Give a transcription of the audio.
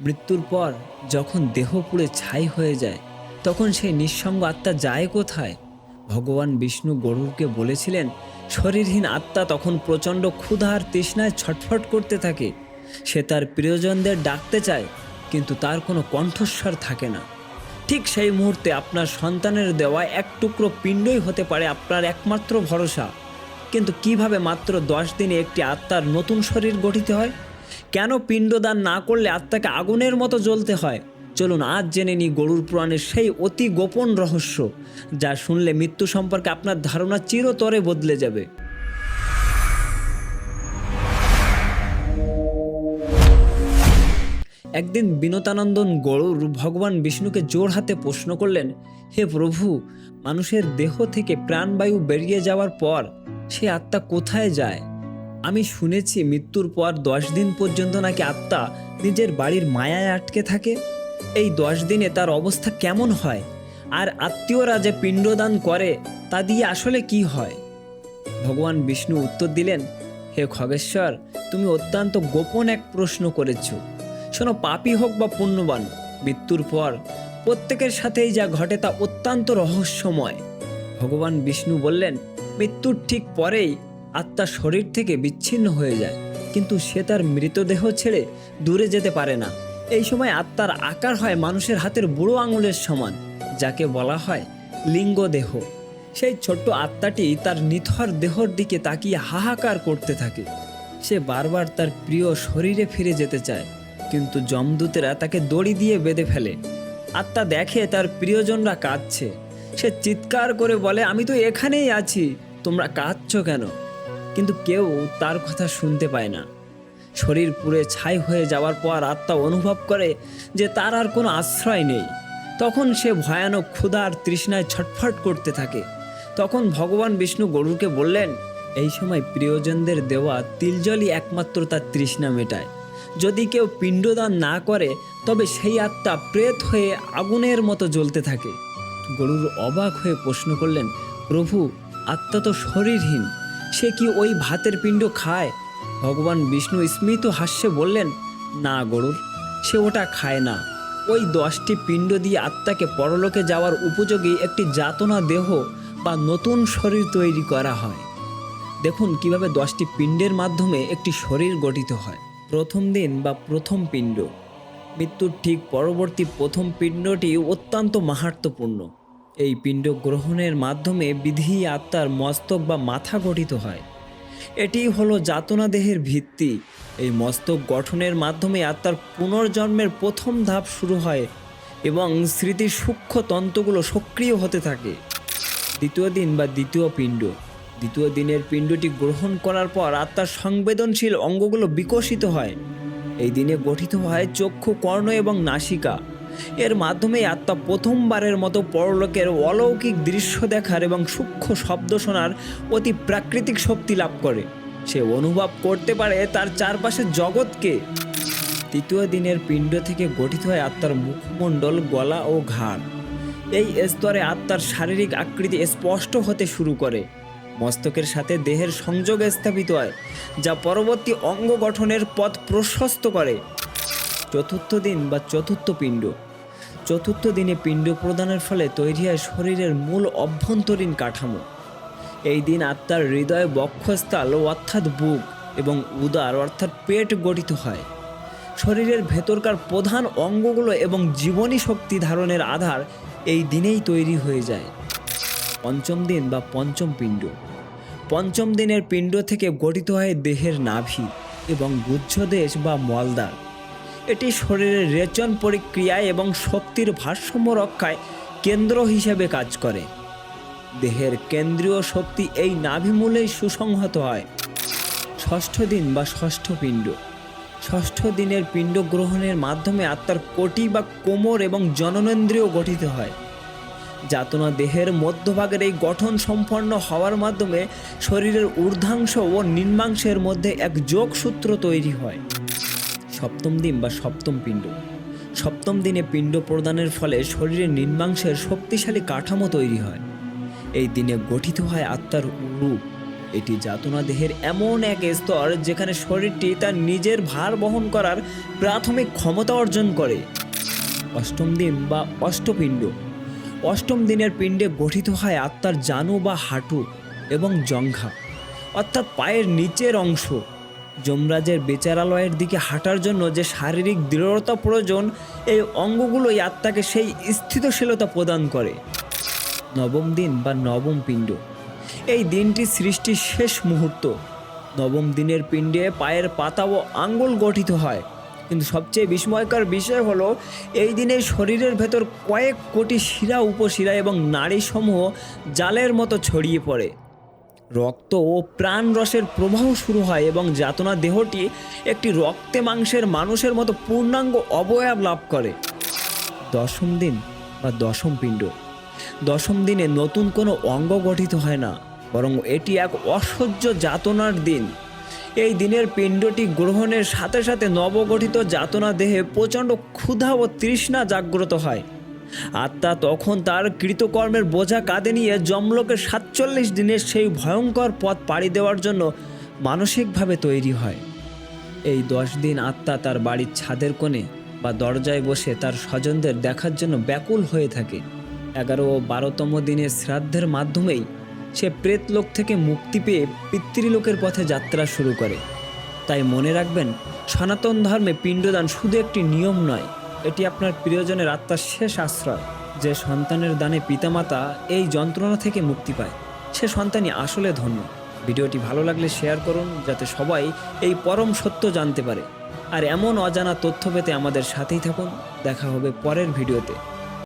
মৃত্যুর পর যখন দেহ পুড়ে ছাই হয়ে যায় তখন সেই নিঃসঙ্গ আত্মা যায় কোথায়? ভগবান বিষ্ণু গরুড়কে বলেছিলেন, শরীরহীন আত্মা তখন প্রচণ্ড ক্ষুধা আর তৃষ্ণায় ছটফট করতে থাকে। সে তার প্রিয়জনদের ডাকতে চায়, কিন্তু তার কোনো কণ্ঠস্বর থাকে না। ঠিক সেই মুহূর্তে আপনার সন্তানের দেওয়া এক টুকরো পিণ্ডই হতে পারে আপনার একমাত্র ভরসা। কিন্তু কিভাবে মাত্র 10 দিনে একটি আত্মার নতুন শরীর গঠিত হয়? কেন পিণ্ডদান না করলে আত্মাকে আগুনের মতো জ্বলতে হয়? চলুন আজ জেনে নিই গরুড় পুরাণের সেই অতি গোপন রহস্য, যা শুনলে মৃত্যু সম্পর্কে আপনার ধারণা চিরতরে বদলে যাবে। একদিন বিনতানন্দন গরুড় ভগবান বিষ্ণুকে জোর হাতে প্রশ্ন করলেন, হে প্রভু, মানুষের দেহ থেকে প্রাণবায়ু বেরিয়ে যাওয়ার পর সে আত্মা কোথায় যায়? আমি শুনেছি মৃত্যুর পর 10 দিন পর্যন্ত নাকি আত্মা নিজের বাড়ির মায়ায় আটকে থাকে। এই 10 দিনে তার অবস্থা কেমন হয়? আর আত্মীয়রা যে পিণ্ডদান করে তা দিয়ে আসলে কি হয়? ভগবান বিষ্ণু উত্তর দিলেন, হে খগেশ্বর, তুমি অত্যন্ত গোপন এক প্রশ্ন করেছ। শোনো, পাপী হোক বা পুণ্যবান, মৃত্যুর পর প্রত্যেকের সাথেই যা ঘটে তা অত্যন্ত রহস্যময়। ভগবান বিষ্ণু বললেন, মৃত্যুর ঠিক পরেই আত্মা শরীর থেকে বিচ্ছিন্ন হয়ে যায়, কিন্তু সে তার মৃতদেহ ছেড়ে দূরে যেতে পারে না। এই সময় আত্মার আকার হয় মানুষের হাতের বুড়ো আঙুলের সমান, যাকে বলা হয় লিঙ্গদেহ। সেই ছোট্ট আত্মাটি তার নিথর দেহর দিকে তাকিয়ে হাহাকার করতে থাকে। সে বারবার তার প্রিয় শরীরে ফিরে যেতে চায়, কিন্তু যমদূতেরা তাকে দড়ি দিয়ে বেঁধে ফেলে। আত্মা দেখে তার প্রিয়জনরা কাঁদছে। সে চিৎকার করে বলে, আমি তো এখানেই আছি, তোমরা কাঁদছ কেন? কিন্তু কেউ তার কথা শুনতে পায় না। শরীর পুড়ে ছাই হয়ে যাওয়ার পর আত্মা অনুভব করে যে তার আর কোনো আশ্রয় নেই। তখন সে ভয়ানক ক্ষুধা আর তৃষ্ণায় ছটফট করতে থাকে। তখন ভগবান বিষ্ণু গরুড়কে বললেন, এই সময় প্রিয়জনদের দেওয়া তিলজলই একমাত্র তার তৃষ্ণা মেটায়। যদি কেউ পিণ্ডদান না করে তবে সেই আত্মা প্রেত হয়ে আগুনের মতো জ্বলতে থাকে। গরুড় অবাক হয়ে প্রশ্ন করলেন, প্রভু, আত্মা তো শরীরহীন, সে কি ওই ভাতের পিণ্ড খায়? ভগবান বিষ্ণু স্মিত হাস্যে বললেন, না গরুড়, সে ওটা খায় না। ওই 10টি পিণ্ড দিয়ে আত্মাকে পরলোকে যাওয়ার উপযোগী একটি যাতনা দেহ বা নতুন শরীর তৈরি করা হয়। দেখুন কিভাবে 10টি পিণ্ডের মাধ্যমে একটি শরীর গঠিত হয়। প্রথম দিন বা প্রথম পিণ্ড। মৃত্যুর ঠিক পরবর্তী প্রথম পিণ্ডটি অত্যন্ত মাহাত্ম্যপূর্ণ। এই পিণ্ড গ্রহণের মাধ্যমে বিধি আত্মার মস্তক বা মাথা গঠিত হয়। এটি হলো যাতনা দেহের ভিত্তি। এই মস্তক গঠনের মাধ্যমে আত্মার পুনর্জন্মের প্রথম ধাপ শুরু হয় এবং স্মৃতির সূক্ষ্ম তন্ত্রগুলো সক্রিয় হতে থাকে। দ্বিতীয় দিন বা দ্বিতীয় পিণ্ড। দ্বিতীয় দিনের পিণ্ডটি গ্রহণ করার পর আত্মার সংবেদনশীল অঙ্গগুলো বিকশিত হয়। এই দিনে গঠিত হয় চক্ষু, কর্ণ এবং নাসিকা। এর মাধ্যমেই আত্মা প্রথমবারের মতো পরলোকের অলৌকিক দৃশ্য দেখার এবং সূক্ষ্ম শব্দ শোনার অতি প্রাকৃতিক শক্তি লাভ করে। সে অনুভব করতে পারে তার চারপাশের জগৎকে। তৃতীয় দিনের পিণ্ড থেকে গঠিত হয় আত্মার মুখমণ্ডল, গলা ও ঘাড়। এই স্তরে আত্মার শারীরিক আকৃতি স্পষ্ট হতে শুরু করে। মস্তকের সাথে দেহের সংযোগ স্থাপিত হয়, যা পরবর্তী অঙ্গ গঠনের পথ প্রশস্ত করে। চতুর্থ দিন বা চতুর্থ পিণ্ড। চতুর্থ দিনে পিণ্ড প্রদানের ফলে তৈরি হয় শরীরের মূল অভ্যন্তরীণ কাঠামো। এই দিন আত্মার হৃদয়, বক্ষস্থল অর্থাৎ বুক এবং উদর অর্থাৎ পেট গঠিত হয়। শরীরের ভেতরকার প্রধান অঙ্গগুলো এবং জীবনী শক্তি ধারণের আধার এই দিনেই তৈরি হয়ে যায়। পঞ্চম দিন বা পঞ্চম পিণ্ড। পঞ্চম দিনের পিণ্ড থেকে গঠিত হয় দেহের নাভি এবং গুহ্যদেশ বা মলদ্বার। এটি শরীরের রেচন প্রক্রিয়ায় এবং শক্তির ভারসাম্য রক্ষায় কেন্দ্র হিসেবে কাজ করে। দেহের কেন্দ্রীয় শক্তি এই নাভিমূলেই সুসংহত হয়। ষষ্ঠ দিন বা ষষ্ঠ পিণ্ড। ষষ্ঠ দিনের পিণ্ড গ্রহণের মাধ্যমে আত্মার কোটি বা কোমর এবং জননেন্দ্রিয় গঠিত হয়। যাতনা দেহের মধ্যভাগের এই গঠন সম্পন্ন হওয়ার মাধ্যমে শরীরের ঊর্ধ্বাংশ ও নিম্নাংশের মধ্যে এক যোগসূত্র তৈরি হয়। সপ্তম দিন বা সপ্তম পিণ্ড। সপ্তম দিনে পিণ্ড প্রদানের ফলে শরীরের নিম্নাংশের শক্তিশালী কাঠামো তৈরি হয়। এই দিনে গঠিত হয় আত্মার রূপ। এটি যাতনা দেহের এমন এক স্তর যেখানে শরীরটি তার নিজের ভার বহন করার প্রাথমিক ক্ষমতা অর্জন করে। অষ্টম দিন বা অষ্টপিণ্ড। অষ্টম দিনের পিণ্ডে গঠিত হয় আত্মার জানু বা হাঁটু এবং জঙ্ঘা, অর্থাৎ পায়ের নিচের অংশ। যমরাজের বিচারালয়ের দিকে হাঁটার জন্য যে শারীরিক দৃঢ়তা প্রয়োজন, এই অঙ্গগুলোই আত্মাকে সেই স্থিতিশীলতা প্রদান করে। নবম দিন বা নবম পিণ্ড। এই দিনটি সৃষ্টির শেষ মুহূর্ত। নবম দিনের পিণ্ডে পায়ের পাতা ও আঙ্গুল গঠিত হয়, কিন্তু সবচেয়ে বিস্ময়কর বিষয় হলো এই দিনে শরীরের ভেতর কয়েক কোটি শিরা, উপশিরা এবং নাড়িসমূহ জালের মতো ছড়িয়ে পড়ে। রক্ত ও প্রাণ রসের প্রবাহ শুরু হয় এবং যাতনা দেহটি একটি রক্তে মাংসের মানুষের মতো পূর্ণাঙ্গ অবয়ব লাভ করে। দশম দিন বা দশম পিণ্ড। দশম দিনে নতুন কোনো অঙ্গ গঠিত হয় না, বরং এটি এক অসহ্য যাতনার দিন। এই দিনের পিণ্ডটি গ্রহণের সাথে সাথে নবগঠিত যাতনা দেহে প্রচণ্ড ক্ষুধা ও তৃষ্ণা জাগ্রত হয়। আত্মা তখন তার কৃতকর্মের বোঝা কাঁধে নিয়ে যমলোকের 47 দিনের সেই ভয়ঙ্কর পথ পাড়ি দেওয়ার জন্য মানসিকভাবে তৈরি হয়। এই 10 দিন আত্মা তার বাড়ির ছাদের কোণে বা দরজায় বসে তার স্বজনদের দেখার জন্য ব্যাকুল হয়ে থাকে। 11 ও 12তম দিনের শ্রাদ্ধের মাধ্যমেই সে প্রেতলোক থেকে মুক্তি পেয়ে পিতৃলোকের পথে যাত্রা শুরু করে। তাই মনে রাখবেন, সনাতন ধর্মে পিণ্ডদান শুধু একটি নিয়ম নয়, এটি আপনার প্রিয়জনের আত্মার শেষ আশ্রয়। যে সন্তানের দানে পিতামাতা এই যন্ত্রণা থেকে মুক্তি পায়, সে সন্তানই আসলে ধন্য। ভিডিওটি ভালো লাগলে শেয়ার করুন, যাতে সবাই এই পরম সত্য জানতে পারে। আর এমন অজানা তথ্য পেতে আমাদের সাথেই থাকুন। দেখা হবে পরের ভিডিওতে।